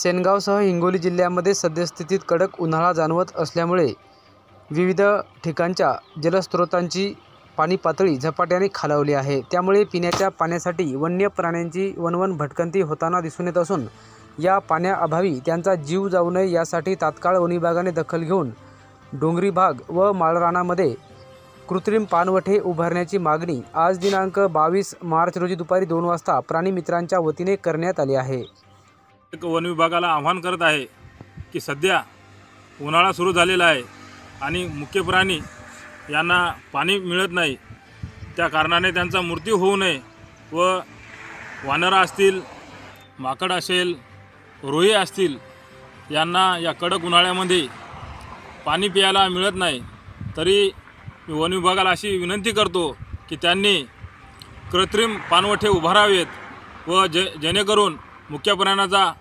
सेनगावसह हिंगोली जिल्ह्यामध्ये सद्यस्थितीत कडक उन्हाळा जाणवत असल्यामुळे विविध ठिकाणच्या जलस्रोतांची पाणी पातळी झपाट्याने खालावली आहे। त्यामुळे पिण्याच्या पाण्यासाठी वन्य प्राण्यांची वणवण भटकंती होताना दिसून येत असून या पाण्याअभावी त्यांचा जीव जाऊ नये यासाठी तात्काळ वन विभागाने दखल घेऊन डोंगरी भाग व माळरानामध्ये कृत्रिम पाणवठे उभारण्याची मागणी आज दिनांक 22 मार्च रोजी दुपारी 2 वाजता प्राणी मित्रांच्या वतीने करण्यात आली आहे। वन विभागाला आवाहन करत आहे की सध्या उन्हाळा सुरू झालेला आहे आणि मुख्य प्राणी यांना पाणी मिळत नाही, त्या कारणाने त्यांचा मृत्यू होऊ नये व वानर असतील, माकड असेल, रोही असतील यांना या कडक उन्हाळ्यामध्ये पाणी प्यायला मिळत नाही। तरी वन विभागाला अशी विनंती करतो की त्यांनी कृत्रिम पाणवठे उभारावेत व जेणेकरून मुख्य प्राण्याचा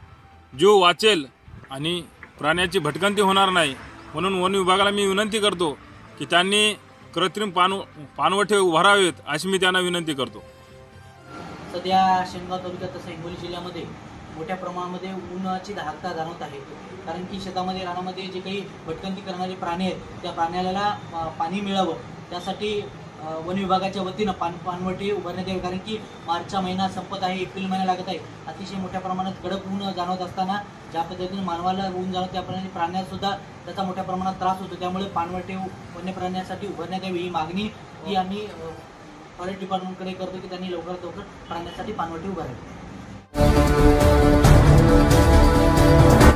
जीव वाचेल आणि प्राण्याची भटकंती होणार नाही। म्हणून वन विभागाला मी विनंती करतो की त्यांनी कृत्रिम पाणवठे उभारावेत अशी मी त्यांना विनंती करतो। सध्या शेनगाव तालुक्यात तसं हिंगोली जिल्ह्यामध्ये मोठ्या प्रमाणामध्ये उन्हाची दाहकता जाणवत आहे, कारण की शेतामध्ये रानामध्ये जे काही भटकंती करणारे प्राणी आहेत त्या प्राण्याला पाणी मिळावं त्यासाठी वन विभागाच्या वतीनं पाणवठे उभारण्यात यावे। कारण की मार्चचा महिना संपत आहे, एप्रिल महिना लागत आहे, अतिशय मोठ्या प्रमाणात कडक ऊन जाणवत असताना ज्या पद्धतीने मानवाला ऊन जाणवत त्याप्रमाणे प्राण्यांसुद्धा त्याचा मोठ्या प्रमाणात त्रास होतो। त्यामुळे पाणवठे वन्य प्राण्यांसाठी उभारण्यात यावी ही मागणी ही आम्ही फॉरेस्ट डिपार्टमेंटकडे करतो की त्यांनी लवकरात लवकर प्राण्यांसाठी पाणवठे उभारावे।